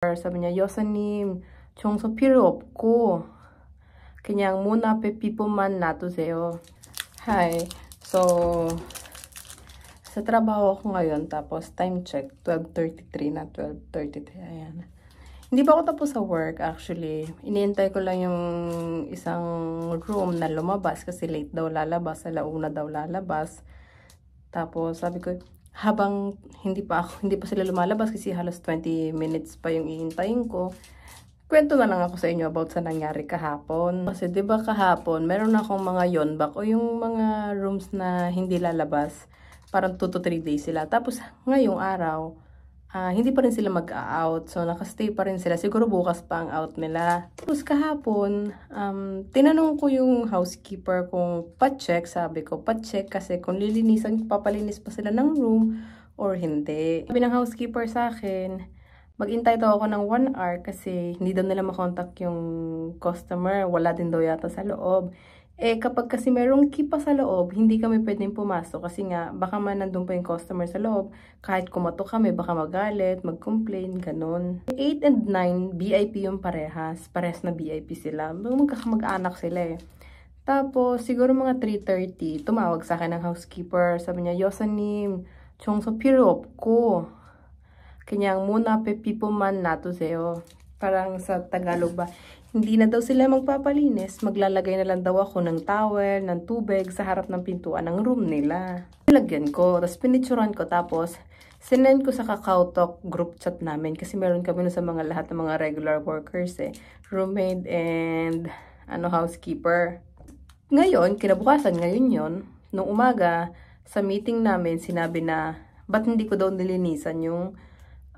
사비 niya, 여사님, 청소 필요 없고 그냥 문 앞에 피부만 놔두세요. Hi. So, sa trabaho ko ngayon, tapos time check, 12:33 na, 12:33, ayan. Hindi pa ako tapos sa work, actually. Iniintay ko lang yung isang room na lumabas kasi late daw lalabas, alauna daw lalabas. Tapos, sabi ko, habang hindi pa sila lumalabas kasi halos 20 minutes pa yung iintayin ko, kwento na lang ako sa inyo about sa nangyari kahapon. Kasi 'di ba kahapon, meron akong mga yonbak o yung mga rooms na hindi lalabas. Parang 2 to 3 days sila. Tapos ngayong araw, hindi pa rin sila mag-out. So nakastay pa rin sila. Siguro bukas pa ang out nila. Tapos kahapon, tinanong ko yung housekeeper kung pa-check. Sabi ko, pa-check kasi kung lilinisan, papalinis pa sila ng room or hindi. Sabi ng housekeeper sa akin, mag-intay daw ako ng 1 hour kasi hindi daw nila makontak yung customer. Wala din daw yata sa loob. Kapag kasi merong key pa sa loob, hindi kami pwedeng pumasok kasi nga, baka man nandun pa yung customer sa loob. Kahit kumatok kami, baka magalit, mag-complain, ganun. 8 and 9, VIP yung parehas. Parehas na VIP sila. Mag-anak sila eh. Tapos, siguro mga 3:30, tumawag sa akin ng housekeeper. Sabi niya, 여사님, 청소 필요 없고 그냥 문 앞에 피부만 놔두세요. Parang sa Tagalog ba, hindi na daw sila magpapalinis, maglalagay na lang daw ako ng towel, ng tubig sa harap ng pintuan ng room nila. Nilagyan ko, tapos pinicturan ko, tapos sinend ko sa KakaoTalk group chat namin kasi meron kami sa mga lahat ng mga regular workers roommate and housekeeper. Ngayon, kinabukasan, ngayon yon, nung umaga, sa meeting namin, sinabi na, ba't hindi ko daw nilinisan yung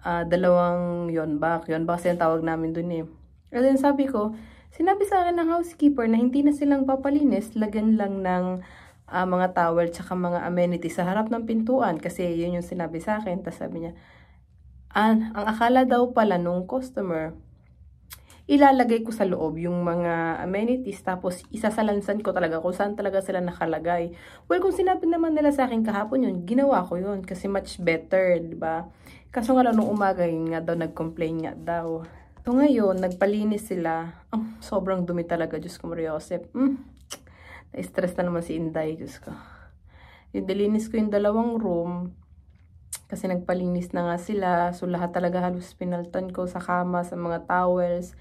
dalawang yonbak. Yonbak kasi ang tawag namin dun eh. And then sabi ko, sinabi sa akin ng housekeeper na hindi na silang papalinis, lagyan lang ng mga towel tsaka mga amenities sa harap ng pintuan. Kasi yun yung sinabi sa akin. Tapos sabi niya, ang akala daw pala nung customer, ilalagay ko sa loob yung mga amenities tapos isasalansan ko talaga kung saan talaga sila nakalagay. Well, kung sinabi naman nila sa akin kahapon yun, ginawa ko yun kasi much better, diba? Kaso nga lang nung umaga yun nga daw, nag-complain nga daw. So ngayon, nagpalinis sila. Sobrang dumi talaga, Diyos ko Mariosep. Na-stress na naman si Inday, Diyos ko. Yung dilinis ko yung dalawang room, kasi nagpalinis na nga sila. So lahat talaga halos pinaltan ko sa kama, sa mga towels,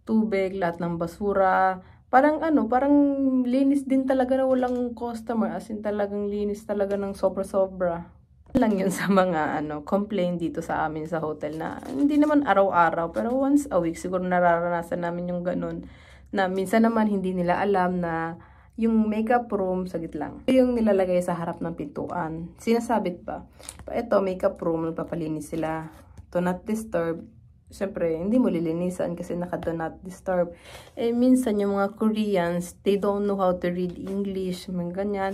tubig, lahat ng basura. Parang parang linis din talaga na walang customer. As in talagang linis talaga ng sobra-sobra. Lang yun sa mga complaint dito sa amin sa hotel na hindi naman araw-araw pero once a week siguro nararanasan namin yung ganun na minsan naman hindi nila alam na yung makeup room, sagit lang, yung nilalagay sa harap ng pintuan, sinasabit pa. Ito, makeup room, nagpapalinis sila. Do not disturb. Siyempre, hindi mo lilinisan kasi naka do not disturb. Minsan yung mga Koreans, they don't know how to read English, mga ganyan.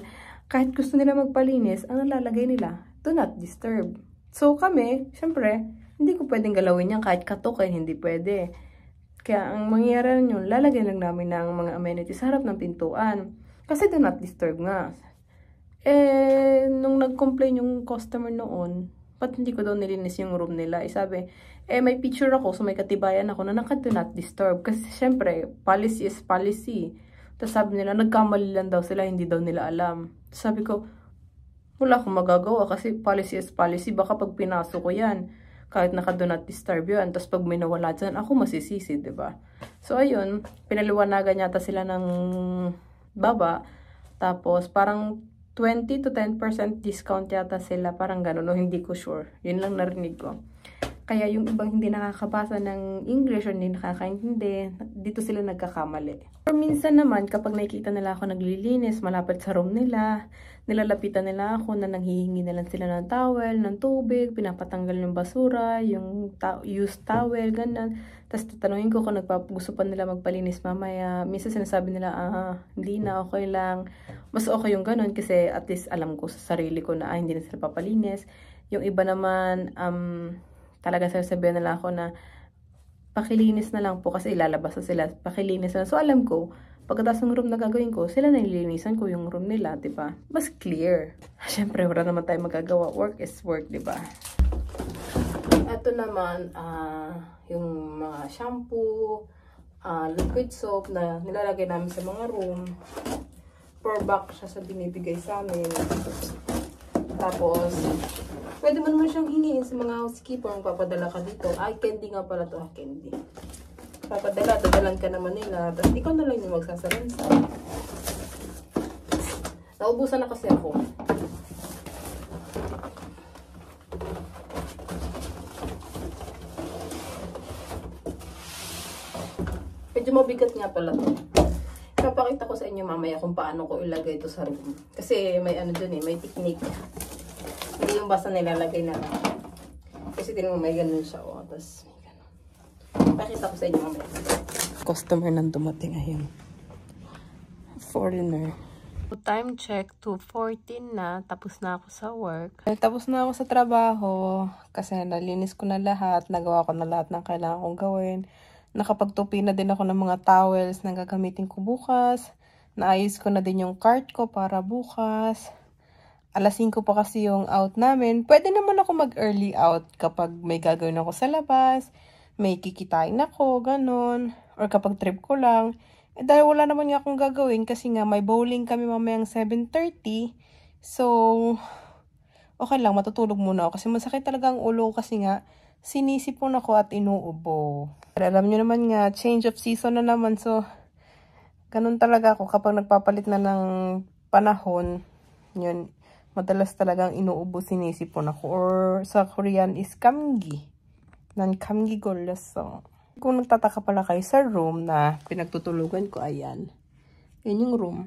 Kahit gusto nila magpalinis, ang nalalagay nila, do not disturb. So kami, siyempre, hindi ko pwedeng galawin yan kahit katukin, hindi pwede. Kaya ang mangyayari yun, lalagay lang namin ng mga amenities sa harap ng pintuan. Kasi do not disturb nga. Nung nag-complain yung customer noon, ba't hindi ko daw nilinis yung room nila? Sabi, may picture ako, so may katibayan ako na naka-do not disturb. Kasi syempre, policy is policy. Tapos sabi nila, nagkamali lang daw sila, hindi daw nila alam. Sabi ko, wala akong magagawa kasi policy is policy. Baka pag pinasok ko yan, kahit naka-do not disturb yun. Tapos pag may nawala dyan, ako masisisi, diba? So ayun, pinaliwanagan yata sila ng baba. Tapos parang 20 to 10% discount yata sila. Parang gano'n, no? Hindi ko sure. Yun lang narinig ko. Kaya yung ibang hindi nakakabasa ng English or hindi nakakaintindi, dito sila nagkakamali. Or minsan naman, kapag nakikita nila ako naglilinis, malapit sa room nila, nilalapitan nila ako na nanghihingi na lang sila ng towel, ng tubig, pinapatanggal yung basura, yung used towel, ganun. Tapos tatanungin ko kung gusto pa nila magpalinis mamaya. Minsan sinasabi nila, hindi na, okay lang. Mas okay yung ganun kasi at least alam ko sa sarili ko na hindi na sila papalinis. Yung iba naman, talaga sasabihin nila ako na pakilinis na lang po kasi ilalabas na sila. Pakilinis na lang. So alam ko, pagkatapos ng room na gagawin ko, sila nililinisan ko yung room nila, diba? Mas clear. Siyempre, wala naman tayo magagawa. Work is work, diba? Ito naman, yung mga shampoo, liquid soap na nilalagay namin sa mga room. 4 box siya sa binibigay sa amin. Tapos, pwede mo naman siyang hingiin sa mga housekeeper kung papadala ka dito. Ay, candy nga pala to, candy. Dadalan ka naman nila. Tapos, ikaw na lang yung magsasalansa. Naubusan na kasi ako. Medyo mabigat nga pala to. Papakita ko sa inyo mamaya kung paano ko ilagay ito sa room. Kasi may ano dun may technique. Hindi yung basta nilalagay na lang. Kasi din mo may ganun siya. Tapos may ganun. Pakita ko sa inyo mamaya. Customer nang dumating. Ayun. Foreigner. Time check, 2:14 na. Tapos na ako sa work. Tapos na ako sa trabaho. Kasi nalinis ko na lahat. Nagawa ko na lahat ng kailangan kong gawin. Nakapagtupi na din ako ng mga towels na gagamitin ko bukas. Naayos ko na din yung cart ko para bukas. Alas 5 pa kasi yung out namin. Pwede naman ako mag-early out kapag may gagawin ako sa labas. May kikitain ako, ganun. Or kapag trip ko lang. Dahil wala naman nga akong gagawin kasi nga may bowling kami mamayang 7:30. So, okay lang, matutulog muna ako. Kasi masakit talaga ang ulo ko kasi nga sinisipon ako at inuubo. Pero alam nyo naman nga, change of season na naman. So, ganun talaga ako kapag nagpapalit na ng panahon. Yun, madalas talagang inuubo, sinisipon ako. Or sa Korean is kamgi. Nan kamgi gollasong. Kung nagtataka pala kayo sa room na pinagtutulugan ko, ayan. Yan yung room.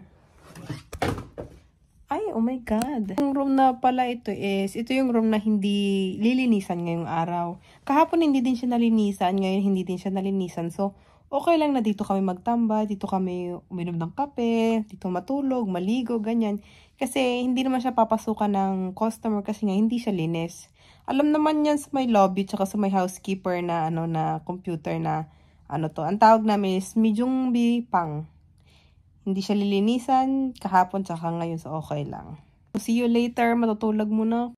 Ay, oh my God. Yung room na pala ito yung room na hindi lilinisan ngayong araw. Kahapon hindi din siya nalinisan, ngayon hindi din siya nalinisan. So, okay lang na dito kami magtambay, dito kami uminom ng kape, dito matulog, maligo, ganyan. Kasi hindi naman siya papasukan ng customer kasi nga hindi siya linis. Alam naman yan sa may lobby tsaka sa may housekeeper na na computer na to. Ang tawag namin is Mijung Bipang. Hindi siya lilinisan kahapon tsaka ngayon, so okay lang. See you later. Matutulog muna.